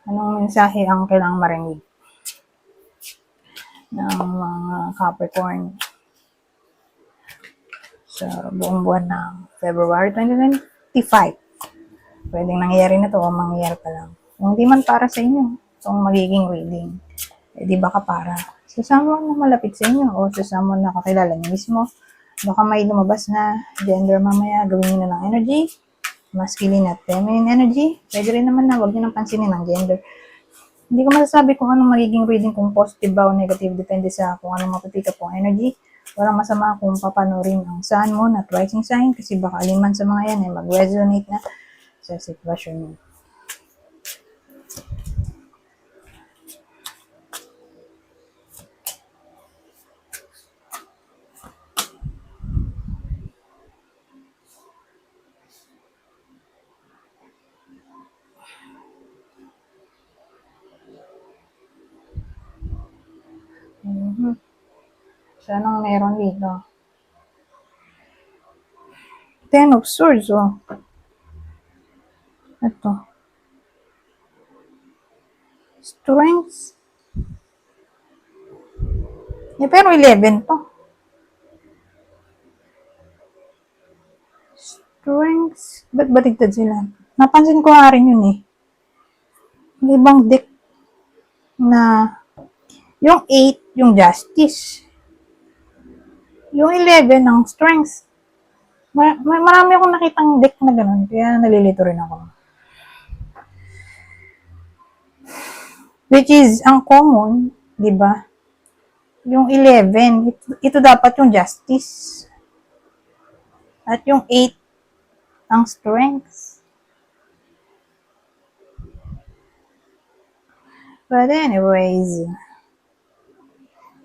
Anong mensahe ang kailangang marinig ng mga Capricorn sa buong buwan ng February 2025? Pwedeng nangyayari na to o mangyayari pa lang. Kung hindi man para sa inyo, itong magiging reading, di baka para sa someone na malapit sa inyo o sa someone na kakilala niyo mismo. Baka may lumabas na gender mamaya, gawin niyo na ng energy, masculine at feminine energy. Pwede rin naman na huwag niyo nang pansinin ng gender. Hindi ko masasabi kung anong magiging reading, kung positive ba o negative, depende sa kung anong mapipick up ang energy. Walang masama kung papanorin ang sun, moon at rising sign kasi baka alinman sa mga yan ay mag-resonate na sa sitwasyon niyo. So, anong meron dito? Ten of Swords, oh. Ito. Strengths. Pero 11 to. Strengths. Ba't baligtad sila? Napansin ko nga rin yun eh. May ibang deck na yung 8, yung Justice. Yung 11, ang Strengths. Marami akong nakitang deck na ganun, kaya nalilito rin ako. Which is, ang common, di ba? Yung 11, ito dapat yung Justice. At yung 8, ang Strengths. But anyways,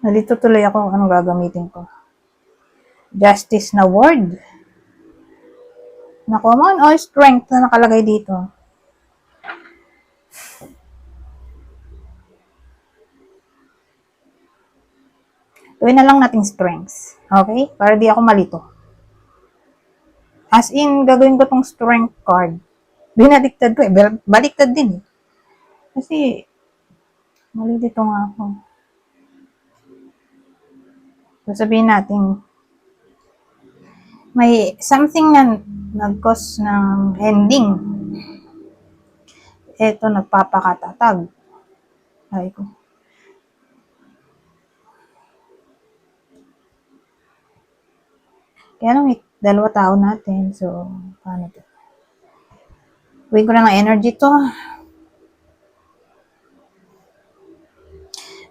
nalito tuloy ako anong gagamitin ko. Justice na word na common o strength na nakalagay dito. Gawin na lang nating strengths. Okay? Para di ako malito. As in, gagawin ko tong strength card. Binaliktad ko eh. Baliktad din eh. Kasi, malilito nga ako. Sasabihin natin, may something na nag-cause ng ending. Ito, nagpapakatatag. Ay ko. Kaya lang, dalawa tao natin. So, paano ito? Gawin ko na ng energy to.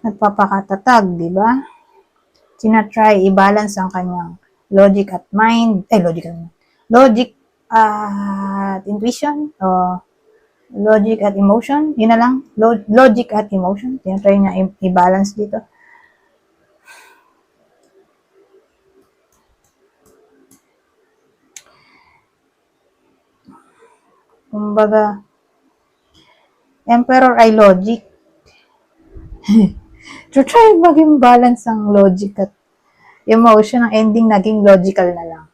Nagpapakatatag, di ba? Tinatry i-balance ang kanyang logic at mind. Logic at intuition. O logic at emotion. Yun na lang. Logic at emotion. Tinatry niya i-balance dito. Kumbaga, Emperor ay logic. So, try maging balance ang logic at emotion. Ang ending naging logical na lang.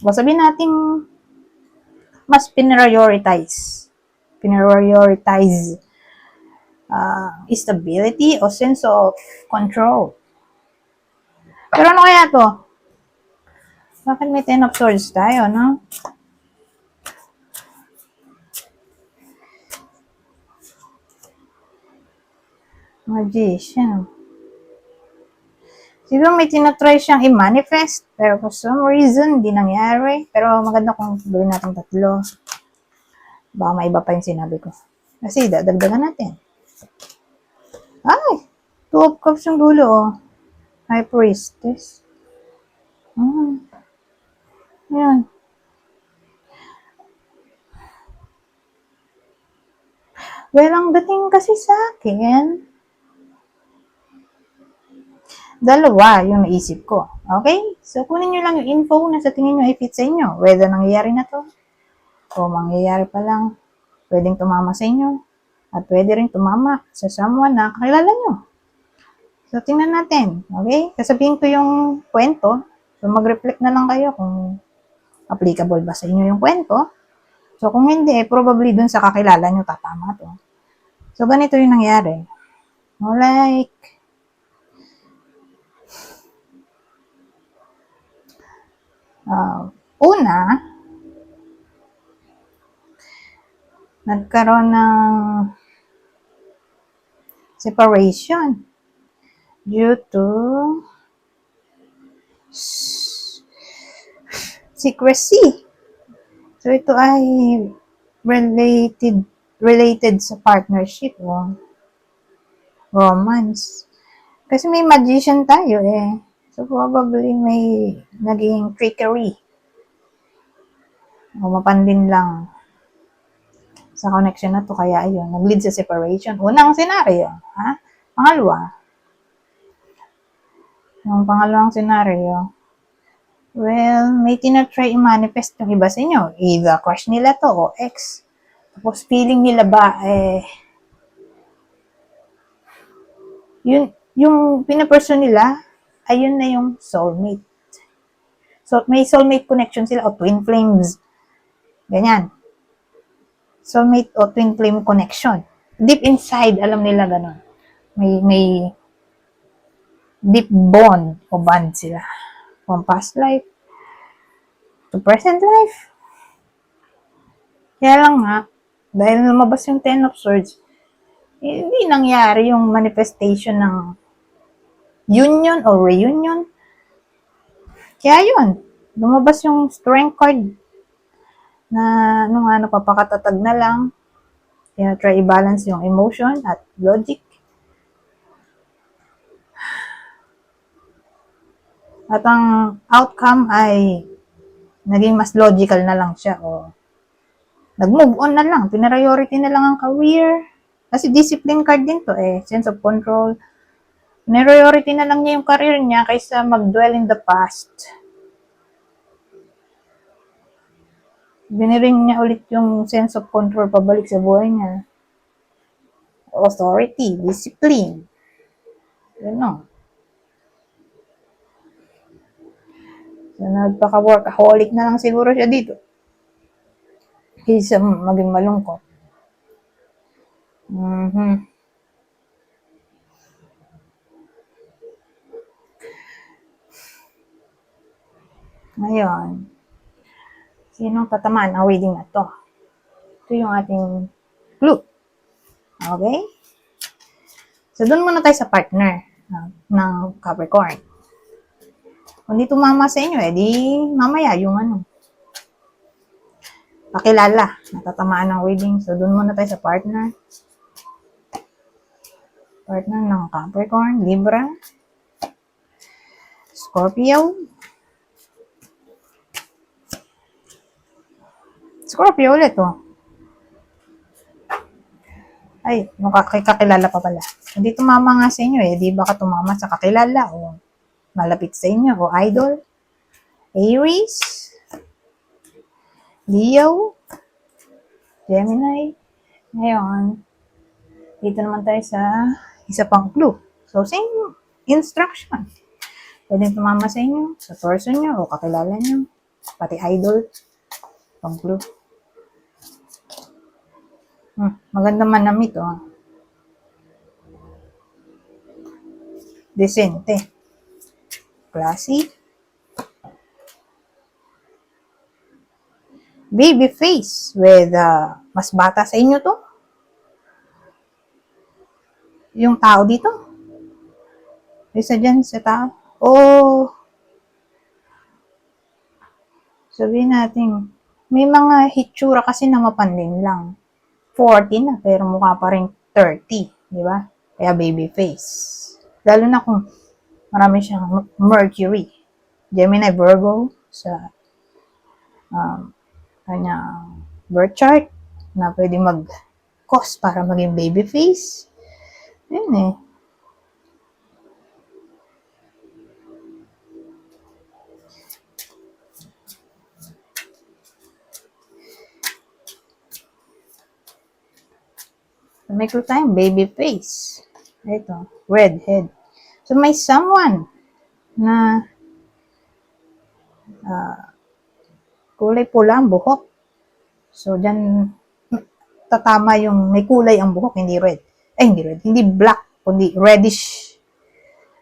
Sabihin natin, mas prioritize stability o sense of control. Pero ano kaya to? Bakit may 10 of Swords tayo, no? Magician. Siguro may tinatry siyang i-manifest, pero for some reason, di nangyari. Pero maganda kung gawin natin 3. Baka may iba pa yung sinabi ko. Kasi dadagdagan natin. Ay! 2 of Cups yung dulo, oh. High Priestess. Ayan. Well, ang dating kasi sa akin, 2 yung naisip ko. Okay? So, kunin nyo lang yung info na sa tingin nyo ay fit sa inyo. Whether nangyayari na to, o mangyayari pa lang, pwedeng tumama sa inyo, at pwede rin tumama sa someone na kakilala nyo. So, tingnan natin. Okay? Sasabihin ko yung kwento. So, mag-reflect na lang kayo kung applicable ba sa inyo yung kwento. So, kung hindi, probably dun sa kakilala nyo tatama to. So, ganito yung nangyari. Like, una, nagkaroon ng separation due to secrecy. So, ito ay related sa partnership o romance. Kasi may magician tayo eh. So, probably may naging trickery o mapandin lang sa connection na to. Kaya ayun, nag-lead sa separation. Unang senaryo. Ha? Pangalawa. Yung pangalawang senaryo, well, may tinatry i-manifest yung iba sa inyo. Either crush nila to o ex. Tapos feeling nila ba, yung pinaperson nila, ayun na yung soulmate. So, may soulmate connection sila o twin flames. Ganyan. Soulmate o twin flame connection. Deep inside, alam nila ganun. May deep bond o bond sila. From past life to present life. Kaya lang nga, dahil lumabas yung Ten of Swords, hindi nangyari yung manifestation ng union o reunion. Kaya yun, lumabas yung Strength card na papakatatag na lang. Kaya try i-balance yung emotion at logic. At ang outcome ay naging mas logical na lang siya o nag-move on na lang. Priority na lang ang career. Kasi discipline card din to eh. Sense of control. Priority na lang niya yung career niya kaysa mag-dwell in the past. Biniring niya ulit yung sense of control pabalik sa buhay niya. Authority, discipline. Ano? So, nagpaka-workaholic na lang siguro siya dito. Kaysa maging malungkot. Ngayon, sinong tatamaan ang reading na to? Ito yung ating clue. Okay? So, doon muna tayo sa partner ng Capricorn. Kung di tumama sa inyo, di mamaya yung pakilala, natatamaan ng reading. So, doon muna tayo sa partner. Partner ng Capricorn, Libra, Scorpio. Scorpio ulit, oh. Ay, kakilala pa pala. Hindi tumama nga sa inyo, di baka tumama sa kakilala o malapit sa inyo o idol. Aries, Leo, Gemini. Ngayon, dito naman tayo sa isa pang clue. So, same instruction. Pwede tumama sa inyo, sa person nyo, o kakilala nyo, pati idol. Pang clue. Maganda manamit, oh. Decente. Classy. Baby face with mas bata sa inyo to. Yung tao dito. Isa dyan sa tao. Oh, sabihin natin, may mga hitsura kasi na mapandin lang. 40 na, pero mukha pa rin 30. Di ba? Kaya baby face. Lalo na kung marami siyang Mercury. Gemini, Virgo sa kanyang birth chart na pwede mag-cause para maging baby face. Yun eh. So, may clue tayong baby face. Ito, red head. So, may someone na kulay pula ang buhok. So, dyan, tatama yung may kulay ang buhok, hindi red. Hindi red. Hindi black, kundi reddish.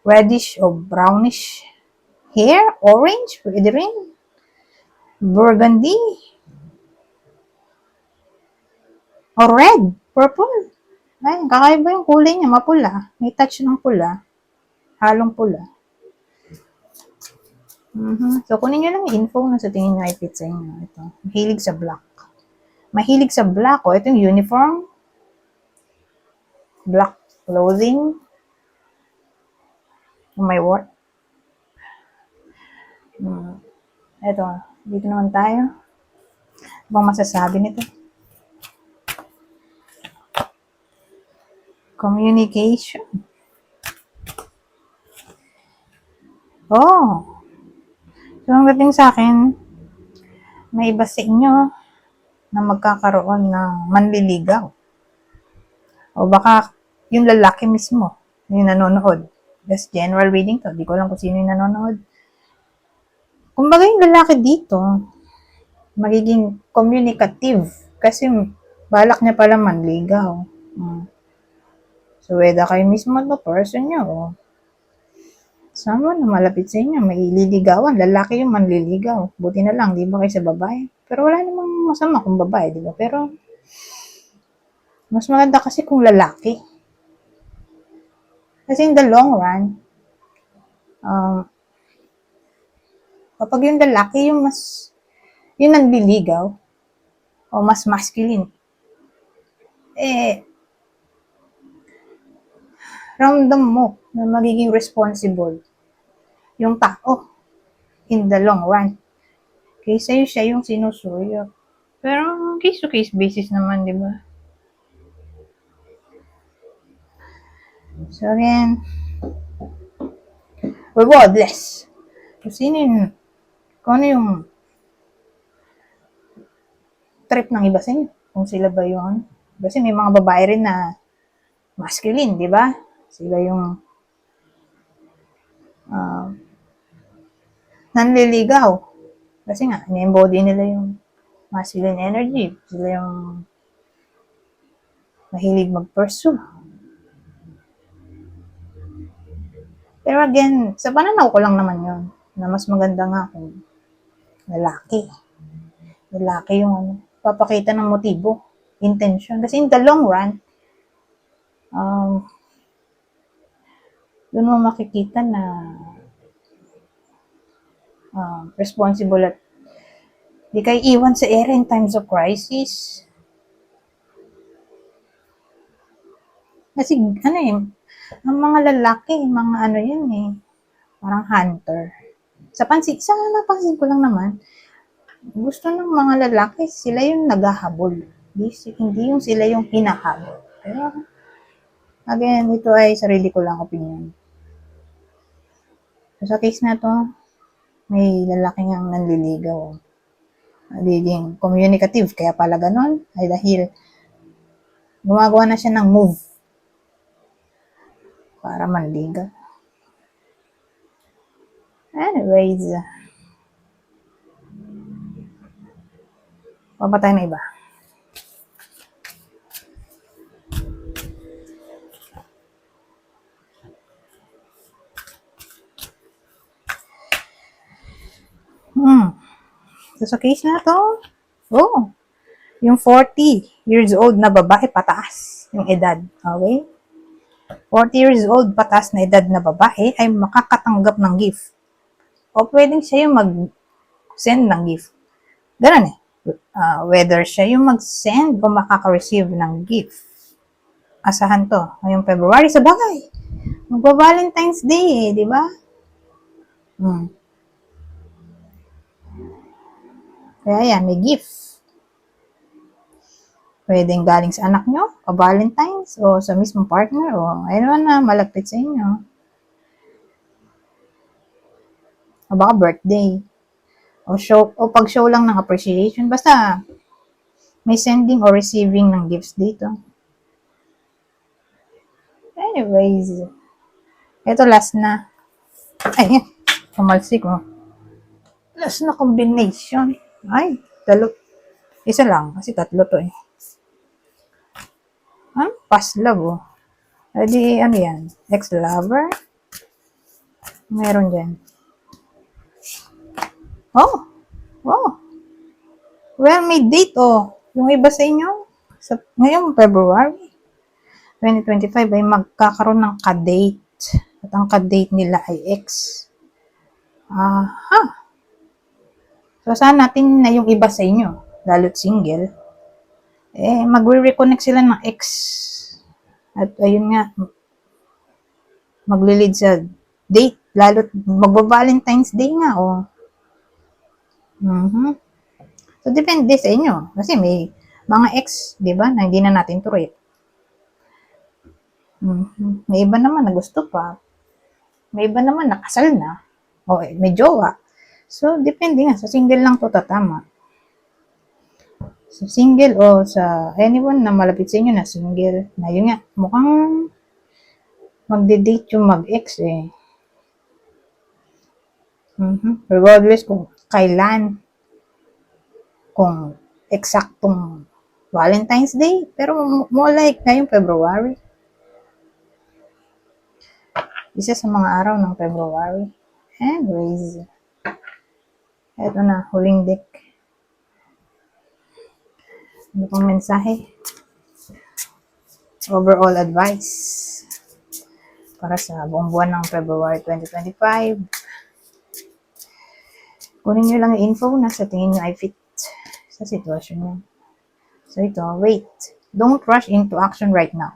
Reddish o brownish hair, orange, pwede rin. Burgundy. O red, purple. Ay, kakaiba yung kulay niya, mapula. May touch ng pula. Halong pula. So, kunin nyo lang yung info na sa tingin nyo ay fit sa inyo. Ito. Mahilig sa black. Mahilig sa black. O, ito yung uniform. Black clothing. May work. Ito. Dito naman tayo. Ano bang masasabi nito? Communication. Oh. So, ang dating sa akin, may iba sa inyo na magkakaroon ng manliligaw. O baka yung lalaki mismo, yung nanonood. Just general reading to. Di ko alam kung sino yung nanonood. Kumbaga yung lalaki dito, magiging communicative. Kasi balak niya pala manligaw. So, whether kayo mismo na person nyo, o someone na malapit sa inyo, may ililigawan. Lalaki yung manliligaw. Buti na lang, di ba kayo sa babae? Pero wala namang masama kung babae, di ba? Pero, mas maganda kasi kung lalaki. Kasi in the long run, kapag yung lalaki, yung nanliligaw, o mas masculine, ramdam mo na magiging responsible yung tao in the long run. Kaysa yung siya yung sinusuyo. Pero case-to-case basis naman, di ba? So again, regardless, kung ano yung trip ng iba sa inyo, kung sila ba yun. Kasi may mga babae rin na masculine, di ba? Sila yung nanliligaw. Kasi nga, ini-embody nila yung masculine energy. Sila yung mahilig mag-pursue. Pero again, sa pananaw ko lang naman yun, na mas maganda nga kung lalaki. Lalaki yung papakita ng motibo, intention. Kasi in the long run, doon mo makikita na responsible at di kayo iwan sa ere in times of crisis. Kasi ang mga lalaki, mga parang hunter. Sa napansin ko lang naman, gusto ng mga lalaki, sila yung naghahabol. Hindi yung sila yung hinahabol. Pero, again, ito ay sarili ko lang opinion. So, sa case na to, may lalaki ngang nanliligaw. Nagiging communicative. Kaya pala ganon ay dahil gumagawa na siya ng move para manligaw. Anyways, papatay na iba. So, sa case na to, yung 40 years old na babae, pataas yung edad. Okay? 40 years old, pataas na edad na babae ay makakatanggap ng gift. O pwedeng siya yung mag-send ng gift. Ganun whether siya yung mag-send o makaka-receive ng gift. Asahan to. Ngayong February, sa bagay. Magpa-Valentine's Day di ba? Kaya yan, may gift. Pwedeng galing sa anak nyo, o Valentine's, o sa mismong partner, o ayun na, malapit sa inyo. O baka birthday. O pag-show lang ng appreciation. Basta, may sending or receiving ng gifts dito. Anyways, ito last na. Ay, pumalsik Last na combination. Ay, Isa lang, kasi tatlo to eh. Past love, oh. E di, ano yan? Ex-lover? Meron dyan. Oh! Oh! Well, may date, oh. Yung iba sa inyo, ngayong February 2025 ay magkakaroon ng ka-date. At ang ka-date nila ay ex. Aha. So, saan natin na yung iba sa inyo, lalo't single, magre-reconnect sila ng ex. At ayun nga, maglilid sa date, lalo't magba-Valentine's Day nga, oh. So, depende sa inyo. Kasi may mga ex, di ba, na hindi na natin tuloy. May iba naman na gusto pa. May iba naman na kasal na. O may jowa. So, depende nga. Sa single lang to tatama. Sa single o sa anyone na malapit sa inyo na single. Na yun nga, mukhang magde-date yung mag-ex eh. Regardless kung kailan. Kung eksaktong Valentine's Day. Pero more like ngayong February. Isa sa mga araw ng February. Anyways. Eto na, huling deck. Ano pang mensahe? Overall advice para sa buong buwan ng February 2025. Kunin nyo lang yung info na sa tingin nyo ay fit sa sitwasyon nyo. So ito, wait. Don't rush into action right now.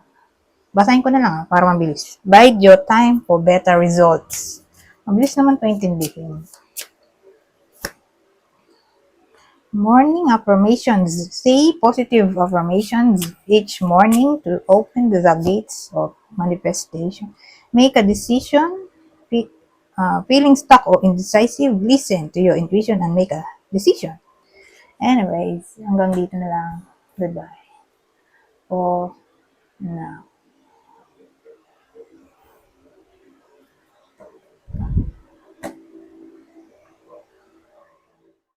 Basahin ko na lang para mabilis. Bide your time for better results. Mabilis naman ito intindihin. Morning affirmations. Say positive affirmations each morning to open the gates of manifestation. Make a decision. Feeling stuck or indecisive, listen to your intuition and make a decision. Anyways, hanggang dito na lang. Goodbye. For now.